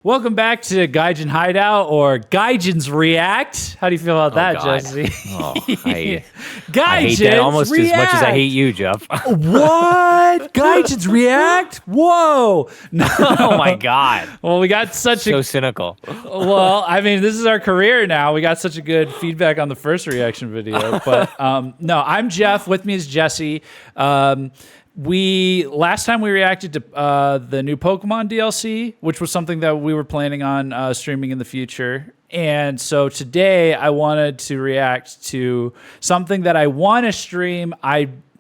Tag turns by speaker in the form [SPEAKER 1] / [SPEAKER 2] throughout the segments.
[SPEAKER 1] Welcome back to Gaijin Hideout, or Gaijin's React. How do you feel about that,
[SPEAKER 2] God.
[SPEAKER 1] Jesse?
[SPEAKER 2] I
[SPEAKER 1] Gaijin's
[SPEAKER 2] hate that almost
[SPEAKER 1] React.
[SPEAKER 2] as much as I hate you, Jeff.
[SPEAKER 1] What? Gaijin's React? Whoa. No.
[SPEAKER 2] Oh my God.
[SPEAKER 1] Well, we got such
[SPEAKER 2] So cynical.
[SPEAKER 1] Well, I mean, this is our career now. We got such a good feedback on the first reaction video. But no, I'm Jeff. With me is Jesse. Last time we reacted to the new Pokemon DLC, which was something that we were planning on streaming in the future. And so today I wanted to react to something that I want to stream,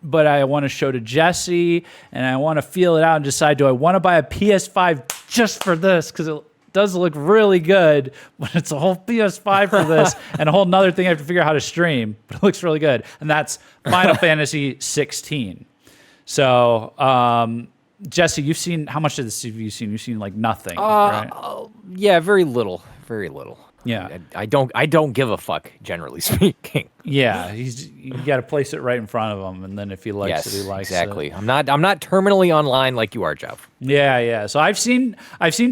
[SPEAKER 1] but I want to show to Jesse, and I want to feel it out and decide, do I want to buy a PS5 just for this? Because it does look really good, but it's a whole PS5 for this and a whole nother thing I have to figure out how to stream, but it looks really good. And that's Final Fantasy XVI. So, Jesse, you've seen, how much of this have you seen? You've seen like nothing, right?
[SPEAKER 2] Yeah, very little. Very little.
[SPEAKER 1] Yeah.
[SPEAKER 2] I don't give a fuck, generally speaking.
[SPEAKER 1] Yeah, you got to place it right in front of him, and then if he likes it, he likes
[SPEAKER 2] exactly.
[SPEAKER 1] it.
[SPEAKER 2] I'm not terminally online like you are, Jeff.
[SPEAKER 1] Yeah. So I've seen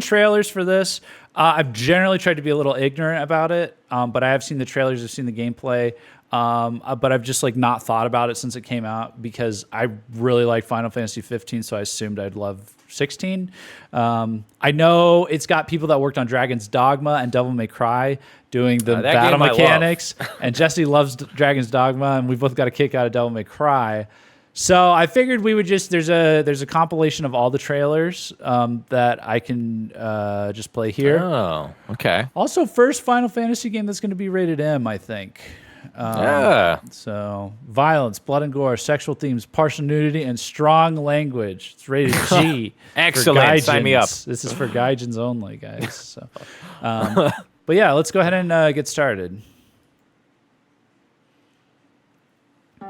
[SPEAKER 1] trailers for this. I've generally tried to be a little ignorant about it, but I have seen the trailers. I've seen the gameplay. But I've just like not thought about it since it came out because I really like Final Fantasy 15, so I assumed I'd love 16. I know it's got people that worked on Dragon's Dogma and Devil May Cry doing the battle mechanics, and Jesse loves Dragon's Dogma, and we both got a kick out of Devil May Cry. So I figured we would just there's a compilation of all the trailers that I can just play here.
[SPEAKER 2] Oh, okay.
[SPEAKER 1] Also, first Final Fantasy game that's going to be rated M, I think.
[SPEAKER 2] Yeah.
[SPEAKER 1] So, violence, blood and gore, sexual themes, partial nudity, and strong language. It's rated G.
[SPEAKER 2] Excellent. Sign me up.
[SPEAKER 1] This is for Gaijins only, guys. So, but yeah, let's go ahead and get started.
[SPEAKER 3] The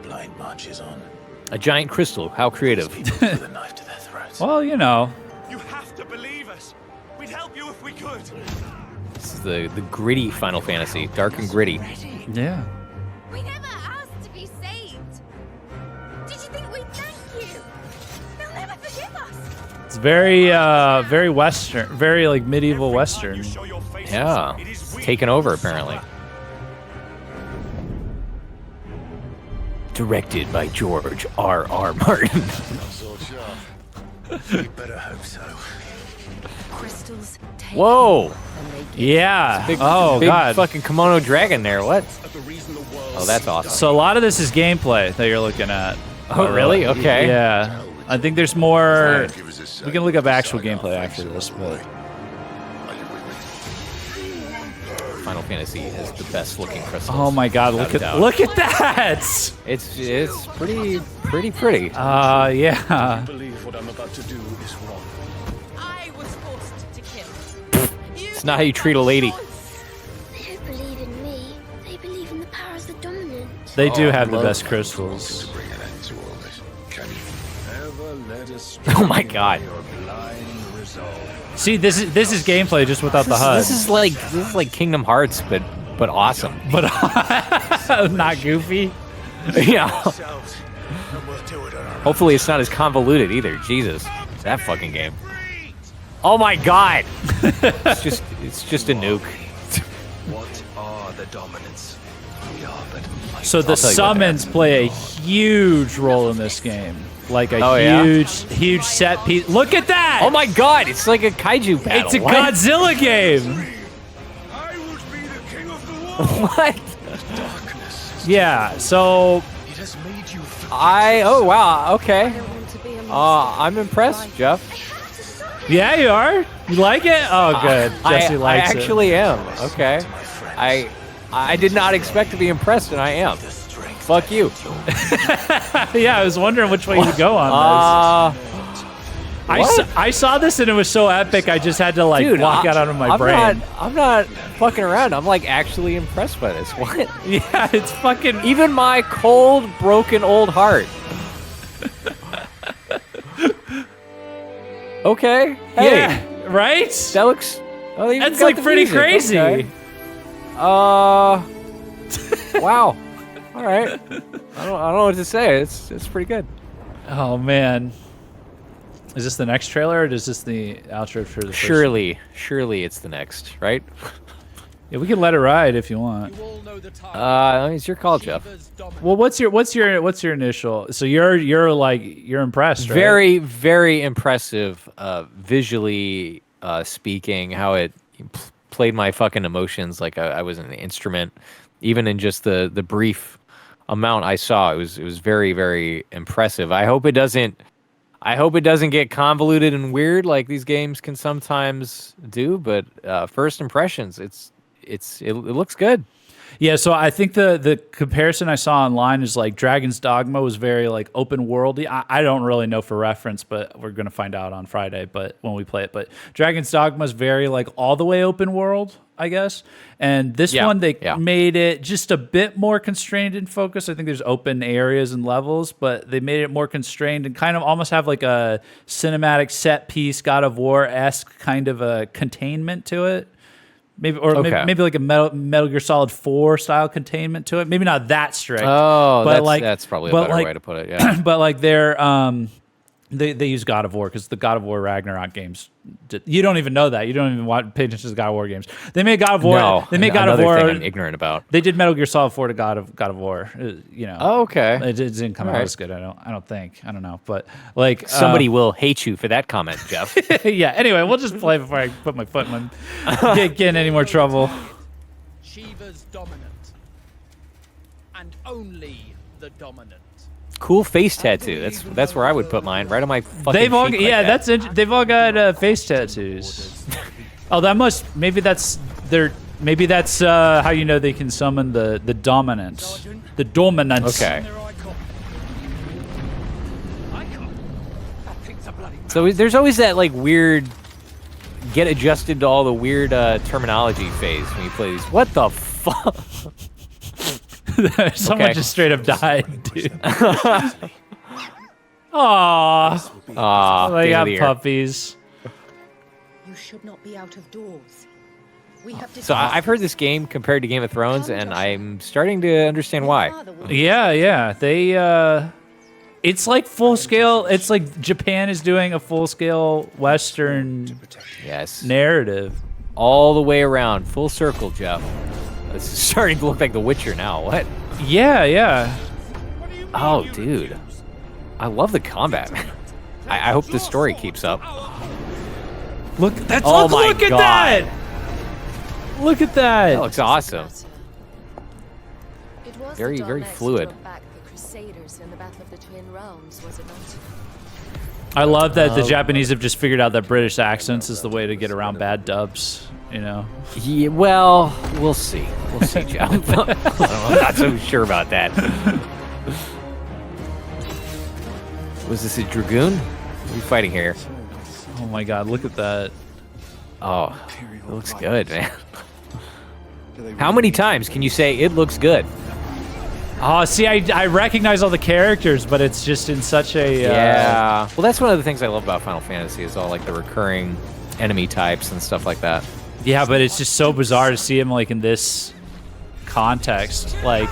[SPEAKER 3] blind march is on.
[SPEAKER 2] A giant crystal. How creative.
[SPEAKER 3] With a knife to their throats.
[SPEAKER 1] Well, you know.
[SPEAKER 4] You have to believe us. We'd help you if we could.
[SPEAKER 2] This is the gritty Final Fantasy. Dark and gritty.
[SPEAKER 1] Yeah.
[SPEAKER 5] We never asked to be saved. Did you think we'd thank you? They'll never forgive us.
[SPEAKER 1] It's very Western, very like medieval Western.
[SPEAKER 2] Yeah. It's taken over, apparently. Directed by George R.R. Martin.
[SPEAKER 3] You better hope so.
[SPEAKER 5] Crystals take
[SPEAKER 2] Whoa.
[SPEAKER 1] Yeah.
[SPEAKER 2] Big,
[SPEAKER 1] oh,
[SPEAKER 2] big
[SPEAKER 1] God.
[SPEAKER 2] fucking kimono dragon there. What? Oh, that's awesome.
[SPEAKER 1] So a lot of this is gameplay that you're looking at.
[SPEAKER 2] Oh, really? Okay.
[SPEAKER 1] Yeah. I think there's more. We can look up actual gameplay after this, but
[SPEAKER 2] Final Fantasy has the best looking crystals.
[SPEAKER 1] oh my God, look at that!
[SPEAKER 2] It's pretty.
[SPEAKER 1] Yeah.
[SPEAKER 3] Believe what I'm about to do is wrong.
[SPEAKER 5] I was forced to kill.
[SPEAKER 2] It's not how you treat a lady.
[SPEAKER 6] They don't believe in me. They believe in the powers that dominant.
[SPEAKER 1] They do have the best crystals.
[SPEAKER 3] Bring an end to all this. Can you ever let us
[SPEAKER 2] Oh my God.
[SPEAKER 3] your blind resolve?
[SPEAKER 1] See, this is gameplay just without the HUD.
[SPEAKER 2] This is like Kingdom Hearts, but awesome.
[SPEAKER 1] But not goofy.
[SPEAKER 2] Yeah.
[SPEAKER 3] Ourselves, and we'll do it on our
[SPEAKER 2] Hopefully it's not as convoluted either. Jesus, that fucking game. Oh my God. It's just a nuke.
[SPEAKER 3] What are the dominants? We are but
[SPEAKER 1] So the
[SPEAKER 2] I'll tell you what,
[SPEAKER 1] summons play a huge role in this game. Like a
[SPEAKER 2] yeah?
[SPEAKER 1] huge set piece. Look at that!
[SPEAKER 2] Oh my God, it's like a kaiju battle.
[SPEAKER 1] It's a
[SPEAKER 2] What?
[SPEAKER 1] Godzilla game.
[SPEAKER 4] I would be the king of the world.
[SPEAKER 2] What?
[SPEAKER 3] darkness.
[SPEAKER 1] Yeah. So
[SPEAKER 3] It has made you
[SPEAKER 2] Oh wow, okay.
[SPEAKER 5] I want to be a monster.
[SPEAKER 2] I'm impressed, Jeff.
[SPEAKER 1] yeah, you are. You like it? Oh, good. Jesse
[SPEAKER 2] I
[SPEAKER 1] likes it.
[SPEAKER 2] actually am. Okay. I did not expect to be impressed, and I am. Fuck you.
[SPEAKER 1] Yeah, I was wondering which way you would go on this. I saw this and it was so epic. I just had to like
[SPEAKER 2] Dude,
[SPEAKER 1] block it out of my brain.
[SPEAKER 2] I'm not fucking around. I'm like actually impressed by this. What?
[SPEAKER 1] Yeah, it's fucking.
[SPEAKER 2] Even my cold, broken old heart. Okay. Hey,
[SPEAKER 1] Yeah, right?
[SPEAKER 2] that looks. Oh, you
[SPEAKER 1] That's
[SPEAKER 2] got
[SPEAKER 1] like
[SPEAKER 2] the
[SPEAKER 1] pretty
[SPEAKER 2] music.
[SPEAKER 1] crazy.
[SPEAKER 2] Okay. Wow. All right. I don't know what to say. It's pretty good.
[SPEAKER 1] Oh man. Is this the next trailer, or is this the outro for the first?
[SPEAKER 2] Surely it's the next, right?
[SPEAKER 1] Yeah, we can let it ride if you want.
[SPEAKER 2] It's your call, Jeff.
[SPEAKER 1] Well, what's your initial? So you're impressed, right?
[SPEAKER 2] Very, very impressive, visually speaking, how it played my fucking emotions like I was an instrument. Even in just the brief amount I saw, it was very, very impressive. I hope it doesn't get convoluted and weird like these games can sometimes do. But first impressions, it looks good.
[SPEAKER 1] Yeah, so I think the comparison I saw online is like Dragon's Dogma was very like open worldy. I don't really know for reference, but we're gonna find out on Friday. But when we play it, but Dragon's Dogma is very like all the way open world, I guess. And this one they made it just a bit more constrained in focus. I think there's open areas and levels, but they made it more constrained and kind of almost have like a cinematic set piece God of War-esque kind of a containment to it. Maybe like a Metal Gear Solid 4 style containment to it. Maybe not that strict.
[SPEAKER 2] Oh,
[SPEAKER 1] but
[SPEAKER 2] that's probably a better way to put it. Yeah,
[SPEAKER 1] but like they use God of War because the God of War Ragnarok games. You don't even know that. You don't even pay attention to the God of War games. They made God of War.
[SPEAKER 2] No,
[SPEAKER 1] they made God of War.
[SPEAKER 2] Thing I'm ignorant about.
[SPEAKER 1] They did Metal Gear Solid 4 to God of War.
[SPEAKER 2] Oh, okay.
[SPEAKER 1] It didn't come out as good. I don't think. I don't know. But like
[SPEAKER 2] somebody will hate you for that comment, Jeff.
[SPEAKER 1] Yeah. Anyway, we'll just play before I put my foot in get in any more trouble.
[SPEAKER 7] Shiva's dominant, and only the dominant.
[SPEAKER 2] Cool face tattoo. That's where I would put mine, right on my fucking
[SPEAKER 1] They've all
[SPEAKER 2] cheek
[SPEAKER 1] they've all got face tattoos. Oh, maybe that's how you know they can summon the dominant. The dominance.
[SPEAKER 2] Okay. So there's always that like weird get adjusted to all the weird terminology phase when you play these. What the fuck?
[SPEAKER 1] Someone just straight up died, dude. Aww. They got puppies.
[SPEAKER 8] You should not be out of doors.
[SPEAKER 2] So I've heard this game compared to Game of Thrones, and I'm starting to understand why.
[SPEAKER 1] Yeah. It's like full scale. It's like Japan is doing a full scale Western narrative.
[SPEAKER 2] All the way around. Full circle, Jeff. This is starting to look like The Witcher now. What?
[SPEAKER 1] Yeah.
[SPEAKER 2] Oh, dude. I love the combat. I hope the story keeps up.
[SPEAKER 1] Look at that. Look at that. Look at that.
[SPEAKER 2] That looks awesome. Very, very fluid.
[SPEAKER 1] I love that the Japanese have just figured out that British accents is the way to get around bad dubs.
[SPEAKER 2] Yeah, well, we'll see. We'll see, Jeff. I'm not so sure about that. Was this a Dragoon? What are we fighting here?
[SPEAKER 1] Oh my god, look at that.
[SPEAKER 2] Oh, it looks good, man. How many times can you say it looks good?
[SPEAKER 1] Oh, see, I recognize all the characters, but it's just in such a...
[SPEAKER 2] Yeah. Well, that's one of the things I love about Final Fantasy is all like the recurring enemy types and stuff like that.
[SPEAKER 1] Yeah, but it's just so bizarre to see him like in this context. Like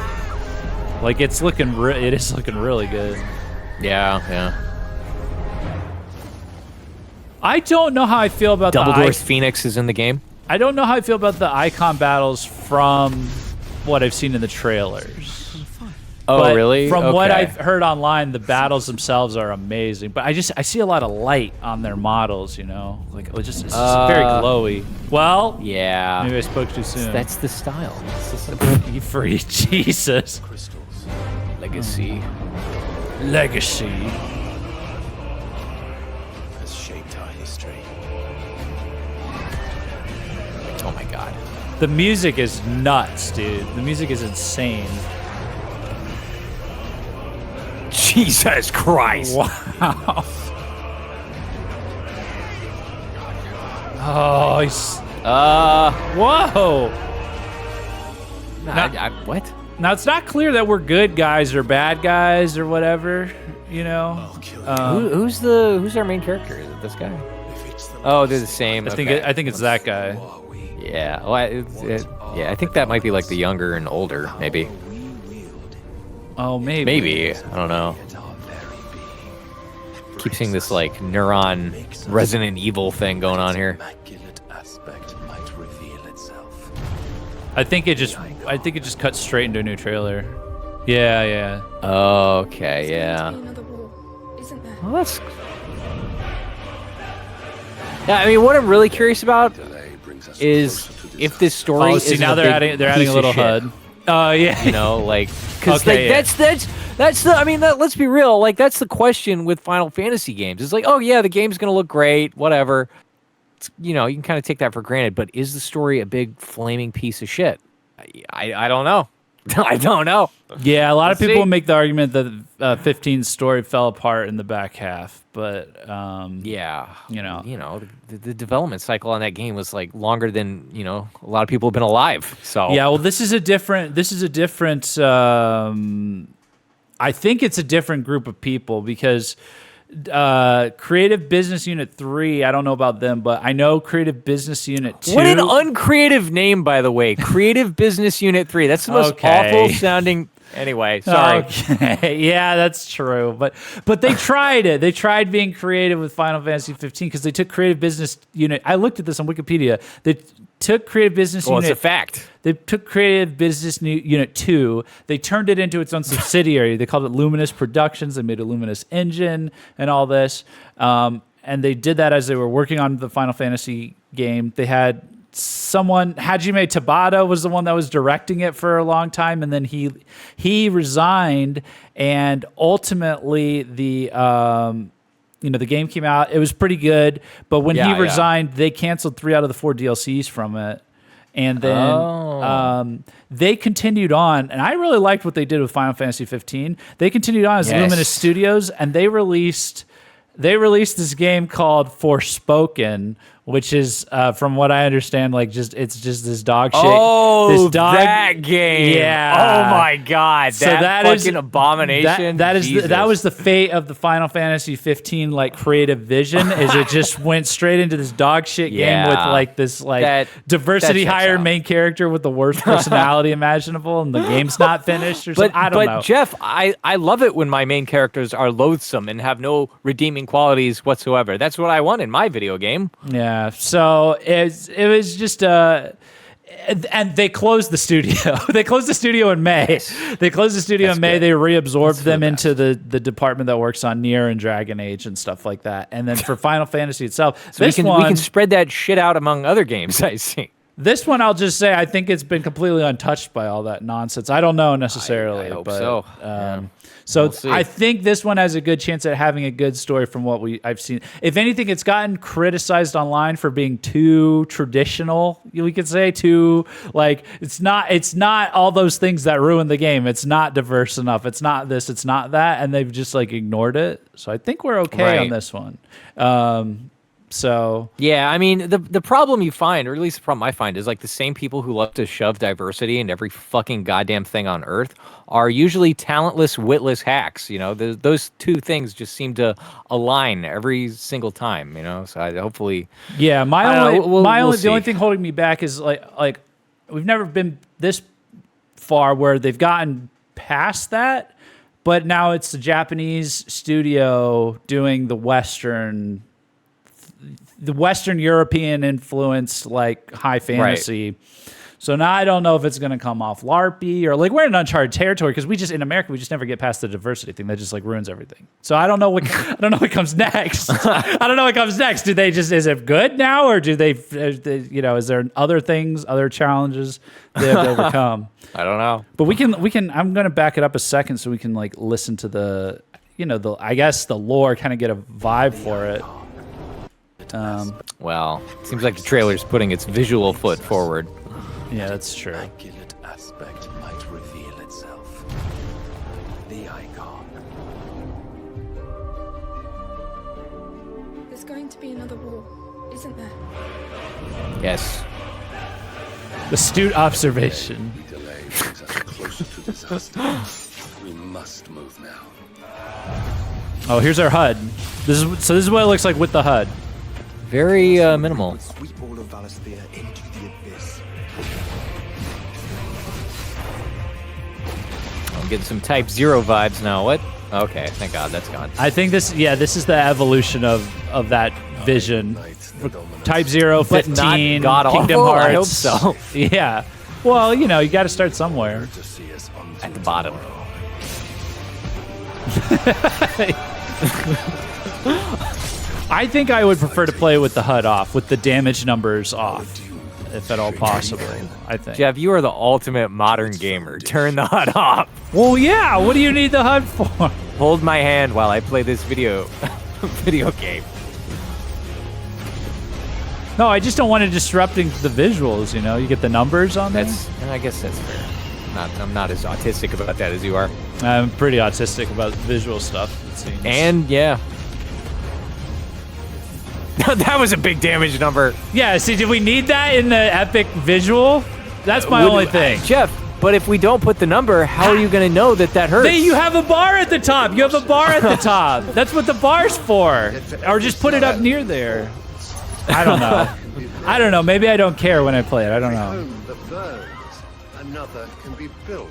[SPEAKER 1] it's looking, it is looking really good.
[SPEAKER 2] Yeah.
[SPEAKER 1] I don't know how I feel about
[SPEAKER 2] Dumbledore's Phoenix is in the game.
[SPEAKER 1] I don't know how I feel about the icon battles from what I've seen in the trailers.
[SPEAKER 2] Oh,
[SPEAKER 1] but
[SPEAKER 2] really?
[SPEAKER 1] From what I've heard online, the battles themselves are amazing. But I see a lot of light on their models, Like it's just very glowy. Well,
[SPEAKER 2] yeah.
[SPEAKER 1] Maybe I spoke too soon.
[SPEAKER 2] That's the style.
[SPEAKER 1] You free Jesus.
[SPEAKER 2] Legacy.
[SPEAKER 3] Has shaped our history.
[SPEAKER 2] Oh my god.
[SPEAKER 1] The music is nuts, dude. The music is insane.
[SPEAKER 2] Jesus Christ.
[SPEAKER 1] Wow. Oh, he's... Whoa.
[SPEAKER 2] What?
[SPEAKER 1] Now, it's not clear that we're good guys or bad guys or whatever,
[SPEAKER 2] Who's our main character? Is it this guy? Oh, they're the same.
[SPEAKER 1] I think it's that guy.
[SPEAKER 2] Yeah. Well, I think that might be like the younger and older, maybe.
[SPEAKER 1] Oh, maybe.
[SPEAKER 2] Maybe. I don't know. keep seeing this like neuron Resident Evil thing going on here.
[SPEAKER 3] Immaculate aspect might reveal itself.
[SPEAKER 1] I think it just cut straight into a new trailer. Yeah.
[SPEAKER 2] Okay, yeah.
[SPEAKER 6] Another war, isn't there?
[SPEAKER 2] Well, that's. Yeah, I mean, what I'm really curious about
[SPEAKER 3] Delay brings us
[SPEAKER 2] is
[SPEAKER 3] closer to
[SPEAKER 2] if this story.
[SPEAKER 1] Oh, see,
[SPEAKER 2] isn't
[SPEAKER 1] now
[SPEAKER 2] a
[SPEAKER 1] they're
[SPEAKER 2] big
[SPEAKER 1] adding
[SPEAKER 2] piece
[SPEAKER 1] a
[SPEAKER 2] of
[SPEAKER 1] little
[SPEAKER 2] shit.
[SPEAKER 1] HUD. Oh yeah.
[SPEAKER 2] You know, like, because
[SPEAKER 1] Okay, yeah.
[SPEAKER 2] that's the. I mean, let's be real. Like, that's the question with Final Fantasy games. It's like, oh yeah, the game's gonna look great, whatever. It's, you know, you can kind of take that for granted. But is the story a big flaming piece of shit? I don't know. I don't know.
[SPEAKER 1] Yeah, a lot of
[SPEAKER 2] We'll
[SPEAKER 1] people
[SPEAKER 2] see.
[SPEAKER 1] make the argument that 15's story fell apart in the back half, but
[SPEAKER 2] Yeah,
[SPEAKER 1] You know.
[SPEAKER 2] the development cycle on that game was like longer than a lot of people have been alive. So
[SPEAKER 1] yeah. Well, this is a different. I think it's a different group of people because Creative Business Unit 3. I don't know about them, but I know Creative Business Unit 2.
[SPEAKER 2] What an uncreative name, by the way. Creative Business Unit 3. That's the most
[SPEAKER 1] Okay.
[SPEAKER 2] awful sounding. Anyway, sorry.
[SPEAKER 1] Okay. Yeah, that's true. But they tried it. They tried being creative with Final Fantasy 15 because they took Creative Business Unit. I looked at this on Wikipedia. They took Creative Business
[SPEAKER 2] Well,
[SPEAKER 1] Unit.
[SPEAKER 2] it's a fact.
[SPEAKER 1] They took Creative Business Unit 2. They turned it into its own subsidiary. They called it Luminous Productions. They made a Luminous engine and all this. And they did that as they were working on the Final Fantasy game. They had Hajime Tabata was the one that was directing it for a long time, and then he resigned, and ultimately the game came out. It was pretty good, but when he resigned, they canceled 3 out of the 4 DLCs from it. And then they continued on, and I really liked what they did with Final Fantasy 15. They continued on as Luminous Studios, and they released this game called Forspoken, which is, from what I understand, like it's just this dog shit.
[SPEAKER 2] Oh,
[SPEAKER 1] this dog,
[SPEAKER 2] that game!
[SPEAKER 1] Yeah.
[SPEAKER 2] Oh my god,
[SPEAKER 1] So
[SPEAKER 2] that fucking
[SPEAKER 1] is-
[SPEAKER 2] abomination.
[SPEAKER 1] That was the fate of the Final Fantasy 15 like creative vision. Is it just went straight into this dog shit game with like this
[SPEAKER 2] That
[SPEAKER 1] diversity
[SPEAKER 2] checks
[SPEAKER 1] hire
[SPEAKER 2] out.
[SPEAKER 1] main character with the worst personality imaginable, and the game's not finished or something. I don't know.
[SPEAKER 2] Jeff, I love it when my main characters are loathsome and have no redeeming qualities whatsoever. That's what I want in my video game.
[SPEAKER 1] Yeah, so it was just and they closed the studio. They closed the studio in May. They closed the studio in May.
[SPEAKER 2] good.
[SPEAKER 1] They reabsorbed them into the department that works on Nier and Dragon Age and stuff like that. And then for Final Fantasy itself,
[SPEAKER 2] So we can spread that shit out among other games, I see.
[SPEAKER 1] This one, I'll just say, I think it's been completely untouched by all that nonsense. I don't know necessarily.
[SPEAKER 2] I hope
[SPEAKER 1] but,
[SPEAKER 2] so.
[SPEAKER 1] So
[SPEAKER 2] We'll see.
[SPEAKER 1] I think this one has a good chance at having a good story from what I've seen. If anything, it's gotten criticized online for being too traditional. We could say too like it's not all those things that ruin the game. It's not diverse enough. It's not this. It's not that, and they've just like ignored it. So I think we're okay on
[SPEAKER 2] Right.
[SPEAKER 1] this one. So
[SPEAKER 2] Yeah, I mean, the problem you find, or at least the problem I find, is like the same people who love to shove diversity into every fucking goddamn thing on Earth are usually talentless, witless hacks. You know, those two things just seem to align every single time. You know, so hopefully,
[SPEAKER 1] yeah,
[SPEAKER 2] I don't know, we'll
[SPEAKER 1] the only
[SPEAKER 2] see.
[SPEAKER 1] thing holding me back is like we've never been this far where they've gotten past that, but now it's the Japanese studio doing the Western European influence like high fantasy. So now I don't know if it's going to come off LARPy or like we're in uncharted territory because in America we just never get past the diversity thing that just like ruins everything. So I don't know what comes next. I don't know what comes next. Do they just is it good now or do they is there other things, other challenges they have to overcome?
[SPEAKER 2] I don't know.
[SPEAKER 1] But we can I'm going to back it up a second so we can like listen to the I guess the lore, kind of get a vibe for it.
[SPEAKER 2] Well, it seems like the trailer's putting its visual foot forward.
[SPEAKER 1] Yeah, that's true.
[SPEAKER 3] Immaculate aspect might reveal itself. The icon.
[SPEAKER 6] There's going to be another war, isn't there?
[SPEAKER 2] Yes.
[SPEAKER 1] Astute observation.
[SPEAKER 3] The delay brings us closer to disaster. We must move now.
[SPEAKER 1] Oh, here's our HUD. This is what it looks like with the HUD.
[SPEAKER 2] Very minimal.
[SPEAKER 3] Sweep all of Valisphere into the abyss.
[SPEAKER 2] I'm getting some Type 0 vibes now. What? Okay, thank God that's gone.
[SPEAKER 1] I think this is the evolution of that vision. Type 0,
[SPEAKER 2] But not
[SPEAKER 1] 15,
[SPEAKER 2] god-awful?
[SPEAKER 1] Kingdom Hearts.
[SPEAKER 2] I hope so.
[SPEAKER 1] Yeah. Well, you know, you got to start somewhere.
[SPEAKER 2] At the bottom.
[SPEAKER 1] I think I would prefer to play with the HUD off, with the damage numbers off, if at all possible. I think.
[SPEAKER 2] Jeff, you are the ultimate modern gamer. Turn the HUD off.
[SPEAKER 1] Well, yeah. What do you need the HUD for?
[SPEAKER 2] Hold my hand while I play this video game.
[SPEAKER 1] No, I just don't want it disrupting the visuals. You know, you get the numbers on there.
[SPEAKER 2] I guess that's fair. I'm not as autistic about that as you are.
[SPEAKER 1] I'm pretty autistic about visual stuff, it seems.
[SPEAKER 2] And yeah. That was a big damage number.
[SPEAKER 1] Yeah, see, did we need that in the epic visual? That's my only thing.
[SPEAKER 2] Jeff, but if we don't put the number, how are you going to know that hurts?
[SPEAKER 1] You have a bar at the top. You have a bar at the top. That's what the bar's for. Or just put it up near there. I don't know. I don't know. Maybe I don't care when I play it. I don't know.
[SPEAKER 9] Home that burns, another can be built.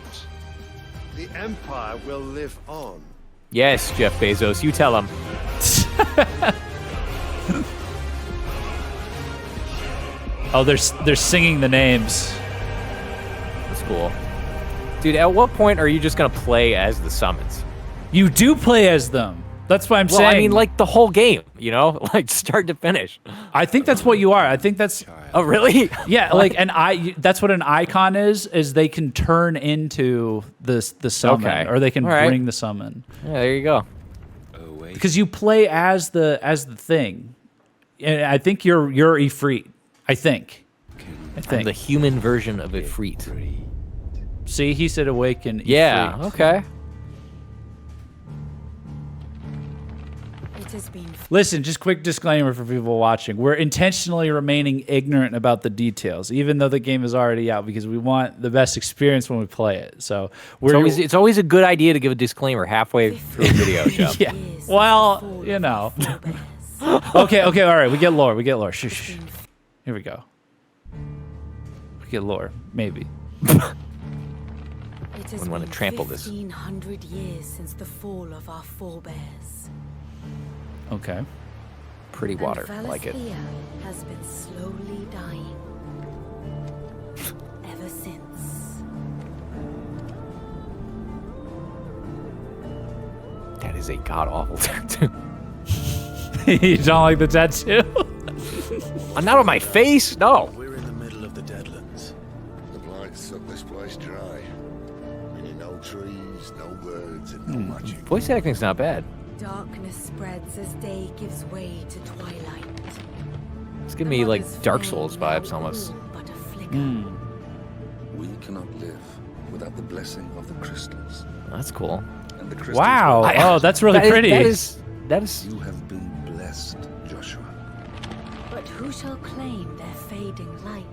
[SPEAKER 9] The Empire will live on.
[SPEAKER 2] Yes, Jeff Bezos, you tell him.
[SPEAKER 1] Oh, they're singing the names.
[SPEAKER 2] That's cool. Dude, at what point are you just going to play as the summons?
[SPEAKER 1] You do play as them. That's what I'm saying.
[SPEAKER 2] I mean, like the whole game, you know? Like start to finish.
[SPEAKER 1] I think that's what you are. I think that's...
[SPEAKER 2] Oh, really?
[SPEAKER 1] Yeah, like that's what an icon is they can turn into the summon.
[SPEAKER 2] Okay.
[SPEAKER 1] Or they can
[SPEAKER 2] All right.
[SPEAKER 1] bring the summon.
[SPEAKER 2] Yeah, there you go.
[SPEAKER 1] Because you play as the thing. And I think you're Ifrit. I think.
[SPEAKER 2] I'm the human version of Ifrit.
[SPEAKER 1] See, he said awaken Ifrit.
[SPEAKER 2] Yeah, okay.
[SPEAKER 8] It has been
[SPEAKER 1] Listen, just quick disclaimer for people watching. We're intentionally remaining ignorant about the details, even though the game is already out, because we want the best experience when we play it. So
[SPEAKER 2] It's always a good idea to give a disclaimer halfway through a video, Jeff.
[SPEAKER 1] Yeah. Well, you know. Okay, all right. We get lore. Shh. Here we go. We get lore, maybe.
[SPEAKER 8] It has
[SPEAKER 2] Wouldn't want to
[SPEAKER 8] been
[SPEAKER 2] trample this.
[SPEAKER 8] 1500 years since the fall of our forebears.
[SPEAKER 1] Okay.
[SPEAKER 2] Pretty water, I
[SPEAKER 8] And
[SPEAKER 2] like it.
[SPEAKER 8] Valisthea has been slowly dying. Ever since.
[SPEAKER 2] That is a god-awful tattoo.
[SPEAKER 1] You don't like the tattoo?
[SPEAKER 2] Not on my face, no.
[SPEAKER 3] We're in the middle of the Deadlands. The blight sucked this place dry. Meaning no trees, no birds, and no magic.
[SPEAKER 2] Voice acting's not bad.
[SPEAKER 8] Darkness spreads as day gives way to twilight.
[SPEAKER 2] It's giving me like Dark Souls vibes almost.
[SPEAKER 8] But a flicker.
[SPEAKER 3] We cannot live without the blessing of the crystals.
[SPEAKER 2] That's cool.
[SPEAKER 3] And the crystals
[SPEAKER 1] Wow.
[SPEAKER 3] will-
[SPEAKER 1] Oh, that's really pretty.
[SPEAKER 2] That is.
[SPEAKER 3] You have been blessed, Joshua.
[SPEAKER 8] But who shall claim their fading light?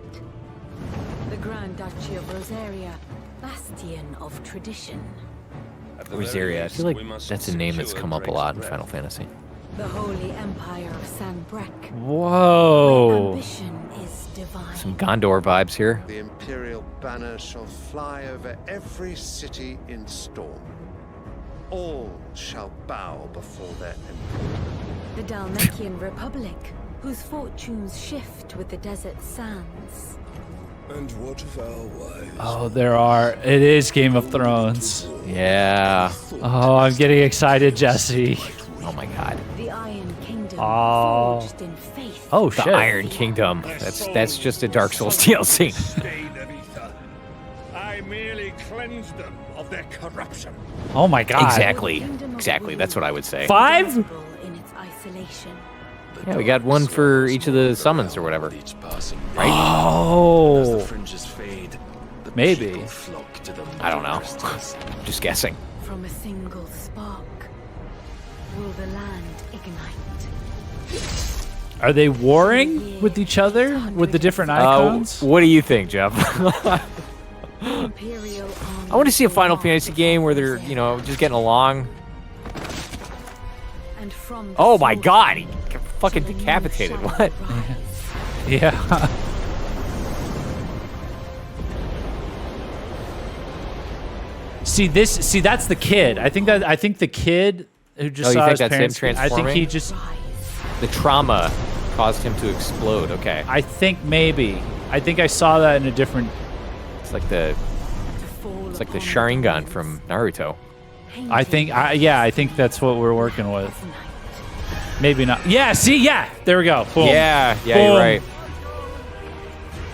[SPEAKER 8] The Grand Duchy of Rosaria, bastion of tradition.
[SPEAKER 2] Rosaria. I feel like that's a name that's come up a lot in Final Fantasy.
[SPEAKER 8] The Holy Empire of Sanbreque.
[SPEAKER 1] Whoa.
[SPEAKER 8] Ambition is divine.
[SPEAKER 2] Some Gondor vibes here.
[SPEAKER 9] The Imperial banner shall fly over every city in storm. All shall bow before their emperor.
[SPEAKER 8] The Dalmekian Republic, whose fortunes shift with the desert sands.
[SPEAKER 3] And what of our wives?
[SPEAKER 1] Oh, there are. It is Game of Thrones.
[SPEAKER 2] Yeah.
[SPEAKER 1] Oh, I'm getting excited, Jesse.
[SPEAKER 2] Oh my god.
[SPEAKER 8] The Iron Kingdom,
[SPEAKER 1] Oh.
[SPEAKER 8] forged in faith.
[SPEAKER 1] Oh,
[SPEAKER 2] The
[SPEAKER 1] shit.
[SPEAKER 2] Iron Kingdom. That's just a Dark Souls DLC.
[SPEAKER 4] I merely cleansed them of their corruption.
[SPEAKER 1] Oh, my God.
[SPEAKER 2] Exactly. That's what I would say.
[SPEAKER 1] 5?
[SPEAKER 8] Invisible in its isolation.
[SPEAKER 2] Yeah, we got one for each of the summons or whatever.
[SPEAKER 3] Each passing
[SPEAKER 2] Right?
[SPEAKER 3] As
[SPEAKER 1] Oh.
[SPEAKER 3] the fringes fade, the
[SPEAKER 1] Maybe.
[SPEAKER 3] people flock to the
[SPEAKER 2] I don't know.
[SPEAKER 3] crystals.
[SPEAKER 2] Just guessing.
[SPEAKER 8] From a single spark, will the land ignite?
[SPEAKER 1] Are they warring with each other with the different icons?
[SPEAKER 2] What do you think, Jeff?
[SPEAKER 8] Imperial
[SPEAKER 2] I want to see a Final Fantasy game where they're, just getting along.
[SPEAKER 8] And from the
[SPEAKER 2] Oh my
[SPEAKER 8] soul
[SPEAKER 2] god, he got fucking
[SPEAKER 8] shall a new
[SPEAKER 2] decapitated.
[SPEAKER 8] shadow
[SPEAKER 2] What?
[SPEAKER 8] rise.
[SPEAKER 1] Yeah. See, that's the kid. I think the kid who just
[SPEAKER 2] Oh, you
[SPEAKER 1] saw
[SPEAKER 2] think
[SPEAKER 1] his
[SPEAKER 2] that's him
[SPEAKER 1] parents. I think he
[SPEAKER 2] transforming?
[SPEAKER 1] just.
[SPEAKER 2] The trauma caused him to explode. Okay.
[SPEAKER 1] I think maybe. I think I saw that in a different.
[SPEAKER 2] It's like the Sharingan from Naruto.
[SPEAKER 1] I think. I think that's what we're working with. Maybe not. Yeah. See. Yeah. There we go. Boom.
[SPEAKER 2] Yeah. Yeah.
[SPEAKER 1] Boom.
[SPEAKER 2] You're right.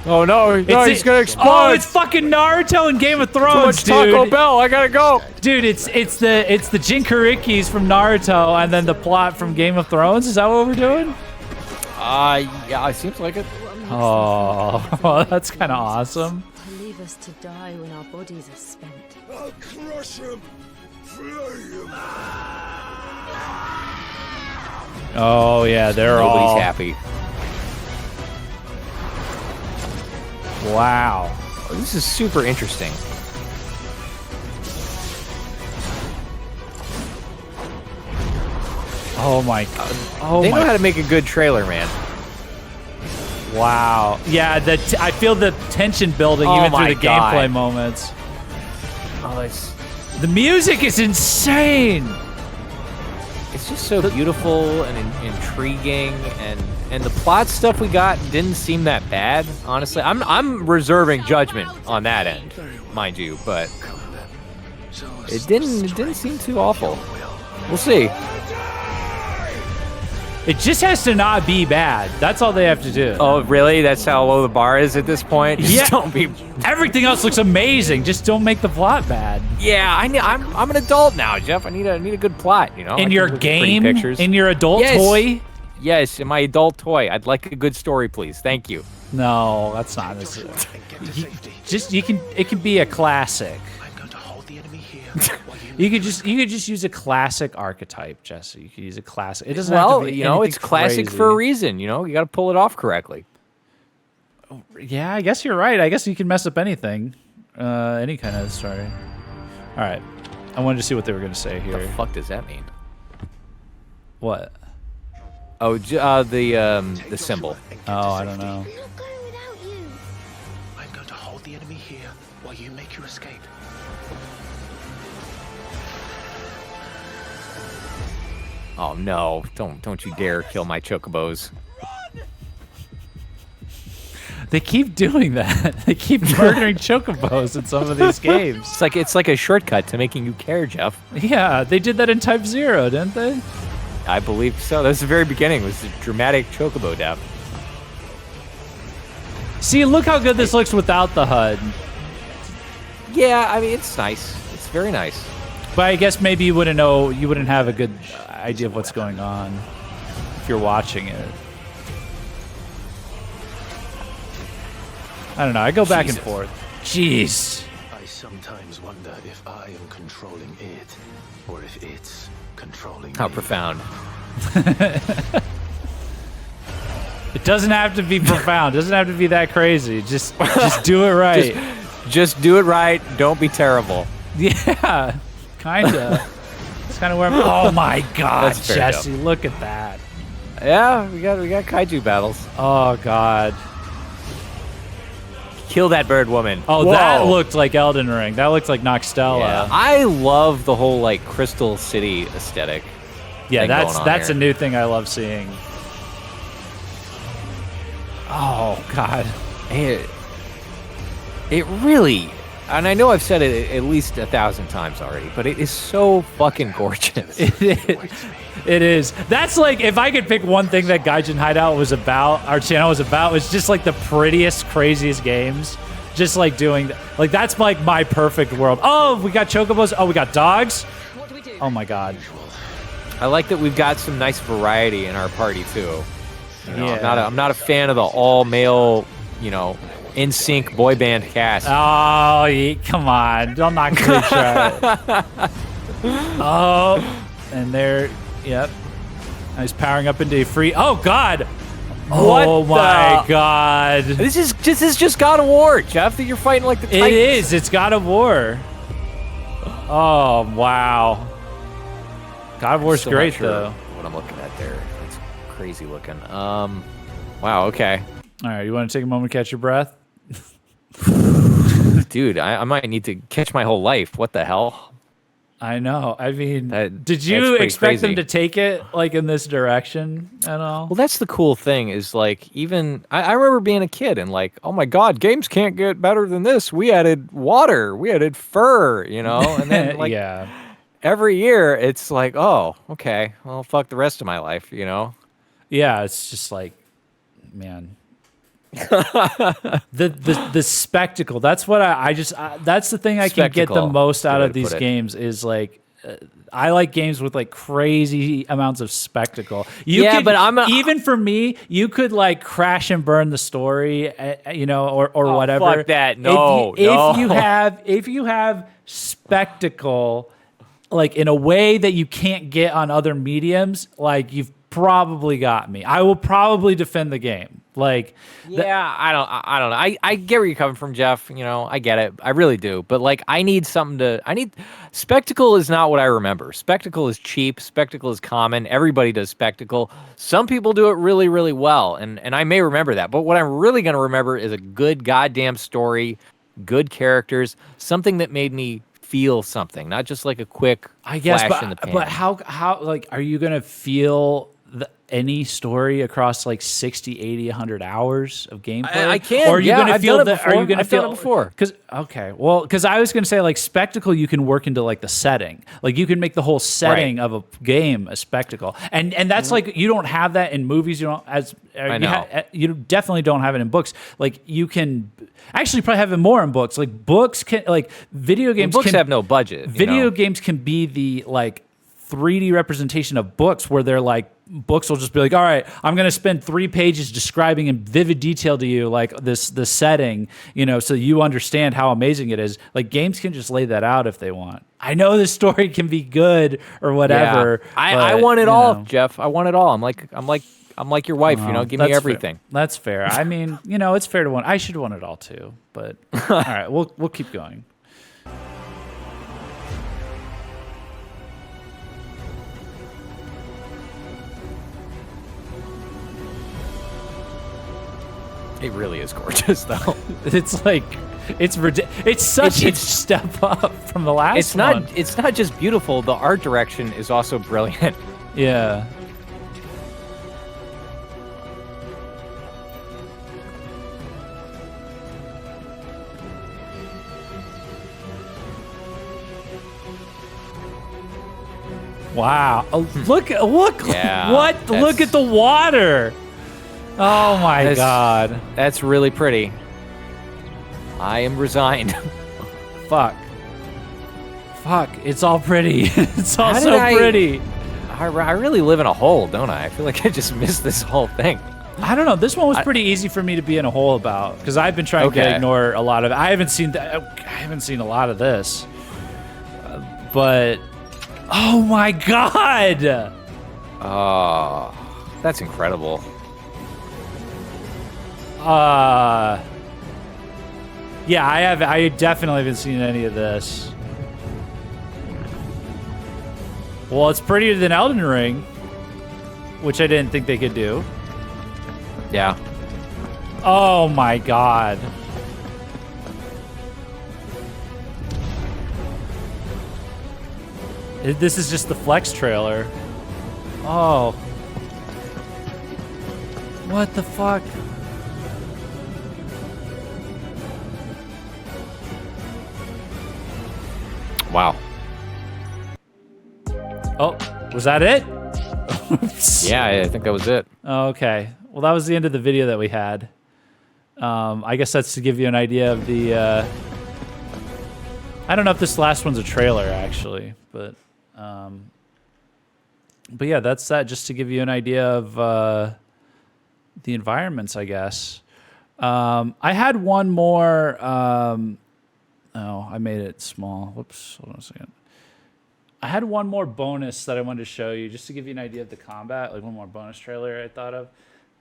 [SPEAKER 2] Oh no! He's gonna explode!
[SPEAKER 1] Oh, it's fucking Naruto and Game of Thrones,
[SPEAKER 2] Too much
[SPEAKER 1] dude.
[SPEAKER 2] Taco Bell! I gotta go!
[SPEAKER 1] Dude, it's the Jinkarikis from Naruto and then the plot from Game of Thrones. Is that what we're doing?
[SPEAKER 2] Yeah, it seems like it.
[SPEAKER 1] Oh, that's kind of awesome.
[SPEAKER 8] To leave us to die when our bodies are spent.
[SPEAKER 3] I'll crush him. Flame.
[SPEAKER 1] Oh yeah, they're
[SPEAKER 2] Nobody's
[SPEAKER 1] all
[SPEAKER 2] happy.
[SPEAKER 1] Wow.
[SPEAKER 2] Oh, this is super interesting.
[SPEAKER 1] Oh my god. Oh
[SPEAKER 2] They
[SPEAKER 1] my.
[SPEAKER 2] know how to make a good trailer, man.
[SPEAKER 1] Wow. Yeah, I feel the tension building
[SPEAKER 2] Oh
[SPEAKER 1] even through
[SPEAKER 2] my
[SPEAKER 1] the
[SPEAKER 2] God.
[SPEAKER 1] gameplay moments.
[SPEAKER 2] Oh, it's
[SPEAKER 1] The music is insane.
[SPEAKER 2] just so beautiful and intriguing, and the plot stuff we got didn't seem that bad. Honestly, I'm reserving judgment on that end, mind you, but it didn't seem too awful. We'll see.
[SPEAKER 1] It just has to not be bad. That's all they have to do.
[SPEAKER 2] Oh, really? That's how low the bar is at this point? Just
[SPEAKER 1] Yeah.
[SPEAKER 2] don't be.
[SPEAKER 1] Everything else looks amazing. Just don't make the plot bad.
[SPEAKER 2] Yeah, I'm an adult now, Jeff. I need a good plot, you know. I
[SPEAKER 1] In
[SPEAKER 2] can
[SPEAKER 1] your
[SPEAKER 2] look at pretty
[SPEAKER 1] game,
[SPEAKER 2] pictures.
[SPEAKER 1] in your adult
[SPEAKER 2] Yes.
[SPEAKER 1] toy.
[SPEAKER 2] Yes, in my adult toy. I'd like a good story, please. Thank you.
[SPEAKER 1] No, that's not. It can be a classic.
[SPEAKER 4] I'm going to hold the enemy here.
[SPEAKER 1] You could just use a classic archetype, Jesse. You could use a classic. It doesn't have
[SPEAKER 2] Well,
[SPEAKER 1] to be
[SPEAKER 2] you know,
[SPEAKER 1] anything
[SPEAKER 2] it's classic
[SPEAKER 1] crazy.
[SPEAKER 2] for a reason. You know, you got to pull it off correctly.
[SPEAKER 1] Yeah, I guess you're right. I guess you can mess up anything, any kind of story. All right, I wanted to see what they were going to say here.
[SPEAKER 2] What the fuck does that mean?
[SPEAKER 1] What?
[SPEAKER 2] Oh, the symbol.
[SPEAKER 1] Oh, I don't know.
[SPEAKER 6] I'm not going without you.
[SPEAKER 4] I'm going to hold the enemy here while you make your escape.
[SPEAKER 2] Oh no! Don't you dare kill my chocobos.
[SPEAKER 1] They keep doing that. They keep murdering chocobos in some of these games.
[SPEAKER 2] It's like a shortcut to making you care, Jeff.
[SPEAKER 1] Yeah, they did that in Type 0, didn't they?
[SPEAKER 2] I believe so. That's the very beginning. Was the dramatic chocobo death.
[SPEAKER 1] See, look how good this looks without the HUD.
[SPEAKER 2] Yeah, I mean it's nice. It's very nice.
[SPEAKER 1] But I guess maybe you wouldn't know. You wouldn't have a good idea of what's going on if you're watching it. I don't know. I go back and forth. Jeez.
[SPEAKER 4] I sometimes wonder if I am controlling it, or if it's controlling
[SPEAKER 2] How
[SPEAKER 4] me.
[SPEAKER 2] profound.
[SPEAKER 1] It doesn't have to be profound. It doesn't have to be that crazy. Just do it right.
[SPEAKER 2] Just do it right. Don't be terrible.
[SPEAKER 1] Yeah, kinda. It's kind of where I'm. Oh my God,
[SPEAKER 2] That's fair
[SPEAKER 1] Jesse! Look at that.
[SPEAKER 2] Yeah, we got kaiju battles.
[SPEAKER 1] Oh God.
[SPEAKER 2] Kill that bird woman.
[SPEAKER 1] Oh,
[SPEAKER 2] Whoa.
[SPEAKER 1] that looked like Elden Ring. That looked like Noxtella.
[SPEAKER 2] Yeah, I love the whole like Crystal City aesthetic.
[SPEAKER 1] Yeah,
[SPEAKER 2] thing going on
[SPEAKER 1] that's a
[SPEAKER 2] here.
[SPEAKER 1] new thing I love seeing. Oh God.
[SPEAKER 2] It really, and I know I've said it at least 1,000 times already, but it is so fucking gorgeous.
[SPEAKER 1] It is. That's like, if I could pick one thing that Gaijin Hideout was about, our channel was about, was just like the prettiest, craziest games. Just like doing, like that's like my perfect world. Oh, we got chocobos. Oh, we got dogs. Oh my God.
[SPEAKER 2] I like that we've got some nice variety in our party too. You know,
[SPEAKER 1] Yeah.
[SPEAKER 2] I'm not a fan of the all male, you know, in sync boy band cast.
[SPEAKER 1] Oh, come on. I'm not going to try it. Oh, and there, yep. I was powering up into free. Oh, God. Oh,
[SPEAKER 2] What
[SPEAKER 1] my
[SPEAKER 2] the-
[SPEAKER 1] God.
[SPEAKER 2] This is just God of War, Jeff. That you're fighting like the Titans.
[SPEAKER 1] It is. It's God of War. Oh, wow. God of War's
[SPEAKER 2] Still not
[SPEAKER 1] great,
[SPEAKER 2] sure
[SPEAKER 1] though.
[SPEAKER 2] What I'm looking at there. It's crazy looking. Wow, okay.
[SPEAKER 1] All right, you want to take a moment to catch your breath?
[SPEAKER 2] Dude, I might need to catch my whole life. What the hell?
[SPEAKER 1] I know. I mean, did
[SPEAKER 2] that's
[SPEAKER 1] you
[SPEAKER 2] pretty
[SPEAKER 1] expect them
[SPEAKER 2] crazy.
[SPEAKER 1] to take it like in this direction at all?
[SPEAKER 2] Well, that's the cool thing is like even I remember being a kid and like, oh my God, games can't get better than this. We added water, we added fur, and then like
[SPEAKER 1] yeah.
[SPEAKER 2] every year it's like, oh, okay, well, fuck the rest of my life,
[SPEAKER 1] Yeah, it's just like, man. the spectacle. That's what I just that's the thing I can get the
[SPEAKER 2] Spectacle,
[SPEAKER 1] most out
[SPEAKER 2] good way
[SPEAKER 1] of
[SPEAKER 2] to
[SPEAKER 1] these
[SPEAKER 2] put it.
[SPEAKER 1] games is like I like games with like crazy amounts of spectacle.
[SPEAKER 2] Yeah, but
[SPEAKER 1] even for me, you could like crash and burn the story, or
[SPEAKER 2] Oh,
[SPEAKER 1] whatever.
[SPEAKER 2] fuck that.
[SPEAKER 1] If you have spectacle, like in a way that you can't get on other mediums, like you've probably got me. I will probably defend the game. Like,
[SPEAKER 2] Yeah, I don't know. I get where you're coming from, Jeff. I get it. I really do. But like, I need spectacle is not what I remember. Spectacle is cheap. Spectacle is common. Everybody does spectacle. Some people do it really, really well, and I may remember that. But what I'm really gonna remember is a good goddamn story, good characters, something that made me feel something, not just like a quick flash in the pan.
[SPEAKER 1] but how like are you gonna feel any story across like 60, 80, 100 hours of gameplay?
[SPEAKER 2] I can.
[SPEAKER 1] Or are you
[SPEAKER 2] Yeah,
[SPEAKER 1] gonna
[SPEAKER 2] I've
[SPEAKER 1] feel
[SPEAKER 2] done it
[SPEAKER 1] that? Are
[SPEAKER 2] before.
[SPEAKER 1] you gonna
[SPEAKER 2] I've
[SPEAKER 1] feel
[SPEAKER 2] done it before?
[SPEAKER 1] Because I was gonna say like spectacle, you can work into like the setting. Like you can make the whole setting of a game a spectacle, and that's like you don't have that in movies. You don't
[SPEAKER 2] I know.
[SPEAKER 1] you definitely don't have it in books. Like you can actually probably have it more in books. Like books can like video games.
[SPEAKER 2] Books
[SPEAKER 1] can,
[SPEAKER 2] have no budget.
[SPEAKER 1] Video games can be the like 3D representation of books where they're like books will just be like, all right, I'm going to spend 3 pages describing in vivid detail to you like the setting, so you understand how amazing it is. Like games can just lay that out if they want. I know this story can be good or whatever.
[SPEAKER 2] Yeah. I want it all, Jeff. I want it all. I'm like your wife, give me everything.
[SPEAKER 1] That's fair. I mean, it's fair to want. I should want it all too, but all right, we'll keep going.
[SPEAKER 2] It really is gorgeous, though.
[SPEAKER 1] It's like it's such a step up from the last one.
[SPEAKER 2] It's not just beautiful. The art direction is also brilliant.
[SPEAKER 1] Yeah. Wow! Look!
[SPEAKER 2] Yeah,
[SPEAKER 1] What? Look at the water! Oh my God!
[SPEAKER 2] That's really pretty. I am resigned.
[SPEAKER 1] Fuck! It's all pretty. It's all so pretty.
[SPEAKER 2] I really live in a hole, don't I? I feel like I just missed this whole thing.
[SPEAKER 1] I don't know. This one was pretty easy for me to be in a hole about because I've been trying to ignore a lot of it. I haven't seen a lot of this, but oh my God!
[SPEAKER 2] Oh, that's incredible.
[SPEAKER 1] Yeah, I definitely haven't seen any of this. Well, it's prettier than Elden Ring, which I didn't think they could do.
[SPEAKER 2] Yeah.
[SPEAKER 1] Oh my God. This is just the Flex trailer. Oh. What the fuck?
[SPEAKER 2] Wow.
[SPEAKER 1] Oh, was that it?
[SPEAKER 2] Yeah, I think that was it.
[SPEAKER 1] Okay. Well, that was the end of the video that we had. I guess that's to give you an idea of the... I don't know if this last one's a trailer, actually, but yeah, that's that, just to give you an idea of the environments, I guess. I had one more... oh, I made it small. Whoops, hold on a second. I had one more bonus that I wanted to show you, just to give you an idea of the combat, like one more bonus trailer I thought of.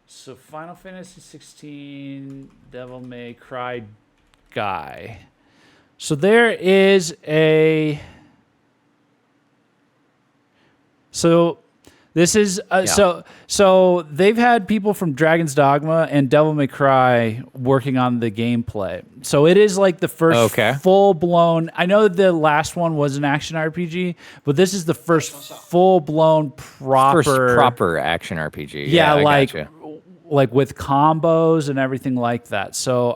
[SPEAKER 1] So Final Fantasy XVI Devil May Cry guy. So there is a... So This is so they've had people from Dragon's Dogma and Devil May Cry working on the gameplay. So it is like the first full blown. I know the last one was an action RPG, but this is the first full blown proper
[SPEAKER 2] action RPG.
[SPEAKER 1] Yeah,
[SPEAKER 2] I
[SPEAKER 1] like with combos and everything like that. So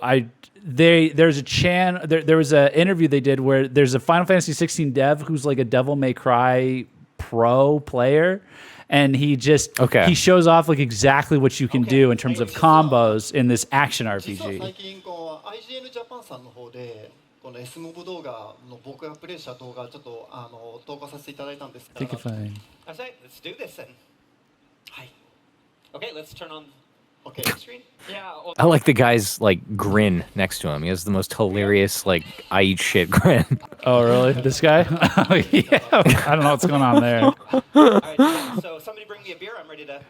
[SPEAKER 1] there's a there was an interview they did where there's a Final Fantasy XVI dev who's like a Devil May Cry pro player, and he just he shows off like exactly what you can do in terms of combos in this action RPG.
[SPEAKER 10] IGN ジャパンさんの方でこの S モブ動画の僕がプレイした動画ちょっと投稿させていただいたんですが
[SPEAKER 11] I say let's do this then. Hi. Okay, let's turn on the screen. Yeah.
[SPEAKER 2] I like the guy's like grin next to him. He has the most hilarious like I eat shit grin.
[SPEAKER 1] Oh really? This guy? Yeah. I don't know what's going on there.
[SPEAKER 11] All right, so somebody bring me a beer. I'm ready to.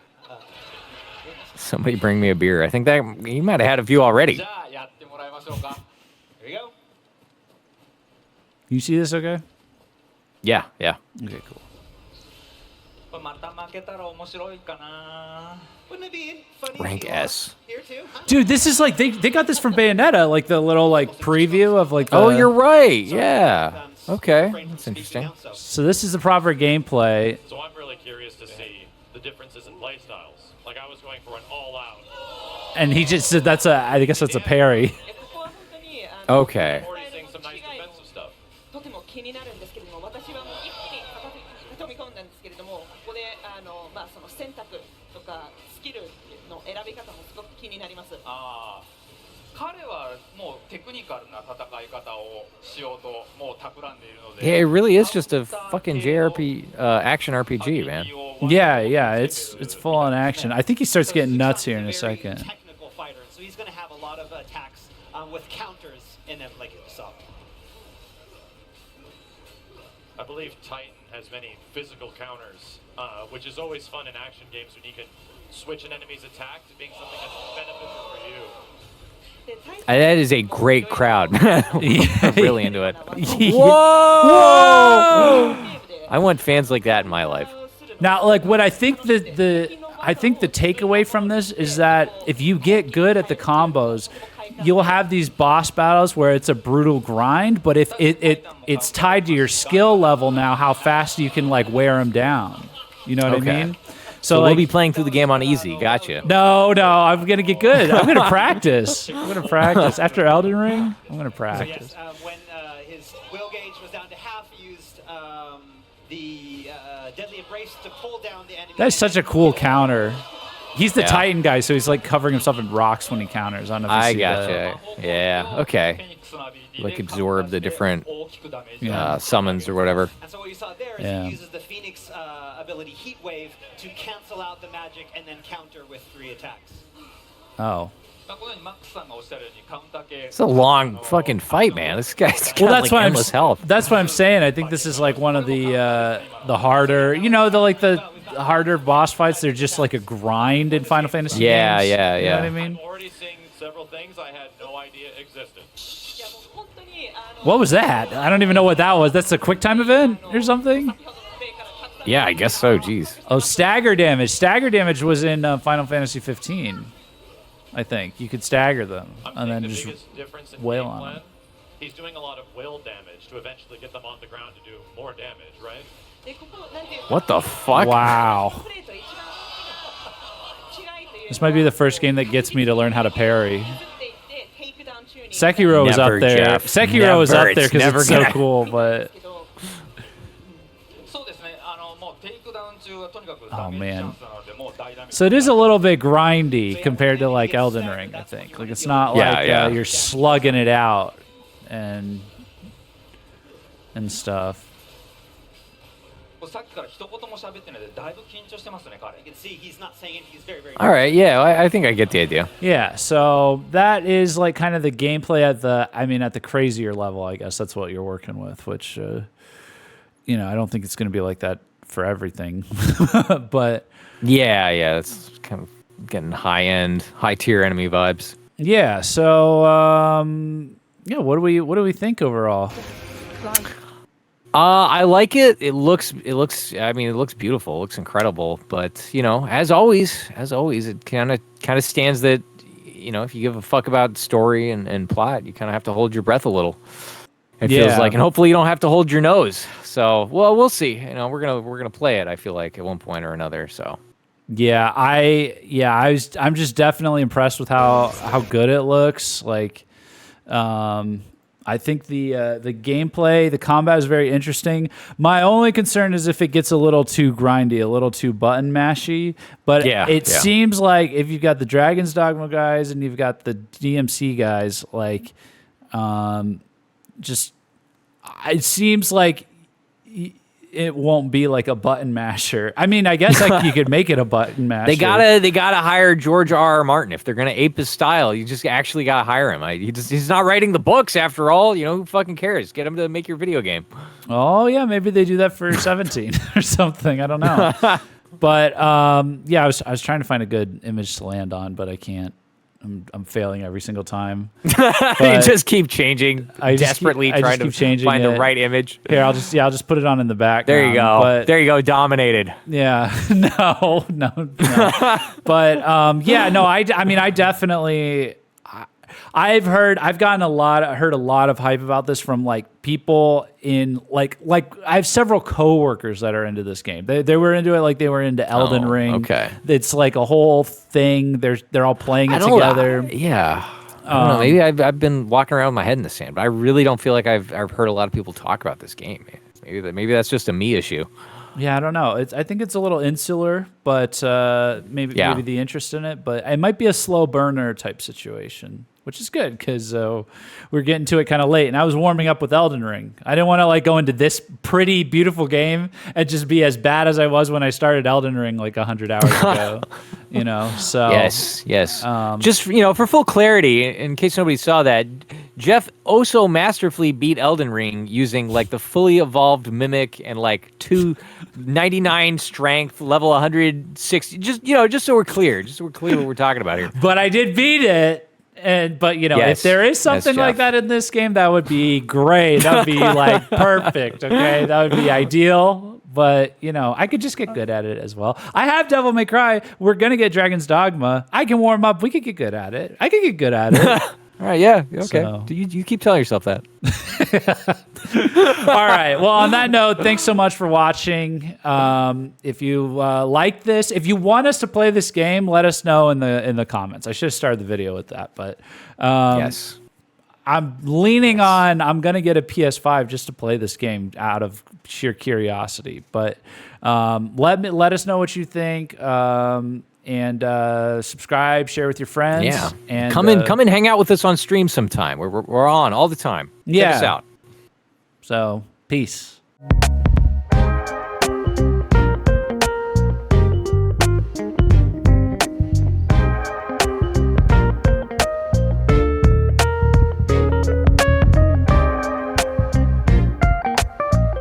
[SPEAKER 2] Somebody bring me a beer. I think that he might have had a few already.
[SPEAKER 11] Here we go.
[SPEAKER 1] You see this okay?
[SPEAKER 2] Yeah.
[SPEAKER 1] Okay, cool.
[SPEAKER 11] Wouldn't it be funny
[SPEAKER 2] Rank
[SPEAKER 11] if you were
[SPEAKER 2] S.
[SPEAKER 11] here too? Huh?
[SPEAKER 1] Dude, this is like they got this from Bayonetta, like the little like preview of like.
[SPEAKER 2] Oh, you're right. Yeah. Okay, that's interesting.
[SPEAKER 1] So this is the proper gameplay.
[SPEAKER 12] So I'm really curious to see the differences in play styles. Like I was going for an all-out.
[SPEAKER 1] And he just said that's a. I guess that's a parry.
[SPEAKER 2] Okay.
[SPEAKER 12] I'm already seeing some nice defensive stuff.
[SPEAKER 13] とても気になるんですけれども、私はもう一気に飛び込んだんですけれども、ここでその選択とかスキルの選び方もすごく気になります。
[SPEAKER 12] ああ、彼はもうテクニカルな戦い方をしようともう企んでいるので。
[SPEAKER 2] Yeah, it really is just a fucking JRP action RPG, man.
[SPEAKER 1] Yeah, it's full on action. I think he starts getting nuts here in a second.
[SPEAKER 11] Technical fighter, so he's going to have a lot of attacks with counters in them, like you saw.
[SPEAKER 12] I believe Titan has many physical counters, which is always fun in action games when you can switch an enemy's attack to being something that's beneficial for you.
[SPEAKER 2] That is a great crowd. I'm really into it.
[SPEAKER 1] Whoa!
[SPEAKER 2] I want fans like that in my life.
[SPEAKER 1] Now, like what I think the takeaway from this is that if you get good at the combos, you'll have these boss battles where it's a brutal grind, but if it's tied to your skill level now, how fast you can like wear them down. You know what I mean?
[SPEAKER 2] So we'll be playing through the game on easy. Gotcha.
[SPEAKER 1] No, I'm gonna get good. I'm gonna practice. After Elden Ring. I'm gonna practice.
[SPEAKER 11] So yes, when his will gauge was down to half, he used the deadly embrace to pull down the enemy.
[SPEAKER 1] That's such a cool counter. He's the Titan guy, so he's like covering himself in rocks when he counters. I don't know if you see
[SPEAKER 2] gotcha. Yeah. Okay. Like absorb the different summons or whatever.
[SPEAKER 11] And so what you saw there is he uses the Phoenix ability Heat Wave to cancel out the magic and then counter with 3 attacks.
[SPEAKER 1] Oh.
[SPEAKER 2] It's a long fucking fight, man. This guy's got endless health.
[SPEAKER 1] That's what I'm saying. I think this is like one of the harder, the harder boss fights. They're just like a grind in Final Fantasy games.
[SPEAKER 2] Yeah.
[SPEAKER 1] You know what I mean?
[SPEAKER 12] I'm already seeing several things I had no idea existed.
[SPEAKER 1] What was that? I don't even know what that was. That's a QuickTime event or something?
[SPEAKER 2] Yeah, I guess so. Jeez.
[SPEAKER 1] Oh, stagger damage. Stagger damage was in Final Fantasy 15. I think you could stagger them and then just wail on them.
[SPEAKER 12] He's doing a lot of will damage to eventually get them on the ground to do more damage, right?
[SPEAKER 2] What the fuck?
[SPEAKER 1] Wow. This might be the first game that gets me to learn how to parry. Sekiro was up there.
[SPEAKER 2] Jeff.
[SPEAKER 1] Sekiro was up there because it's so
[SPEAKER 2] gonna...
[SPEAKER 1] cool, but... Oh, man. So it is a little bit grindy compared to, like, Elden Ring, I think. Like, it's not like you're slugging it out and stuff.
[SPEAKER 2] All right, yeah, I think I get the idea.
[SPEAKER 1] Yeah, so that is like kind of the gameplay at the crazier level, I guess. That's what you're working with, which, I don't think it's going to be like that for everything. But
[SPEAKER 2] yeah, it's kind of getting high-end, high-tier enemy vibes.
[SPEAKER 1] Yeah, so, what do we think overall?
[SPEAKER 2] I like it. It looks. I mean, it looks beautiful. It looks incredible. But as always, it kind of stands that if you give a fuck about story and plot, you kind of have to hold your breath a little. It feels like, and hopefully you don't have to hold your nose. So, well, we'll see. We're gonna play it. I feel like at one point or another. So.
[SPEAKER 1] I'm just definitely impressed with how good it looks. Like, I think the gameplay, the combat is very interesting. My only concern is if it gets a little too grindy, a little too button mashy. But it seems like if you've got the Dragon's Dogma guys and you've got the DMC guys, like, it seems like it won't be like a button masher. I mean, I guess like you could make it a button masher.
[SPEAKER 2] They gotta hire George R.R. Martin if they're gonna ape his style. You just actually gotta hire him. He's not writing the books after all. Who fucking cares? Get him to make your video game.
[SPEAKER 1] Oh yeah, maybe they do that for 17 or something. I don't know. But I was trying to find a good image to land on, but I can't. I'm failing every single time.
[SPEAKER 2] You just keep changing. Desperately trying to find the right image.
[SPEAKER 1] Here, I'll just put it on in the back.
[SPEAKER 2] There you go. There you go. Dominated.
[SPEAKER 1] Yeah. No. But I mean, I definitely. I've heard a lot of hype about this from like people in like I have several coworkers that are into this game. They were into it like they were into Elden Ring.
[SPEAKER 2] Okay,
[SPEAKER 1] it's like a whole thing. They're all playing it together.
[SPEAKER 2] I don't know. Maybe I've been walking around with my head in the sand, but I really don't feel like I've heard a lot of people talk about this game. Maybe that's just a me issue.
[SPEAKER 1] Yeah, I don't know. I think it's a little insular, but maybe the interest in it. But it might be a slow burner type situation, which is good because we're getting to it kind of late. And I was warming up with Elden Ring. I didn't want to like go into this pretty beautiful game and just be as bad as I was when I started Elden Ring like 100 hours ago. So
[SPEAKER 2] yes. Just for full clarity, in case nobody saw that, Jeff also masterfully beat Elden Ring using like the fully evolved mimic and like 299 strength, level 160. Just so we're clear, what we're talking about here.
[SPEAKER 1] But I did beat it. If there is something like that in this game, that would be great. That would be like perfect. Okay, that would be ideal. But I could just get good at it as well. I have Devil May Cry. We're gonna get Dragon's Dogma. I can warm up. We could get good at it. I could get good at it.
[SPEAKER 2] All right, yeah, okay. So. You keep telling yourself that.
[SPEAKER 1] All right. Well, on that note, thanks so much for watching. If you like this, if you want us to play this game, let us know in the comments. I should have started the video with that, but
[SPEAKER 2] yes.
[SPEAKER 1] I'm leaning on I'm gonna get a PS5 just to play this game out of sheer curiosity. But let us know what you think. And subscribe, share with your friends.
[SPEAKER 2] Yeah,
[SPEAKER 1] and
[SPEAKER 2] come and hang out with us on stream sometime. We're on all the time. Check us out.
[SPEAKER 1] So peace.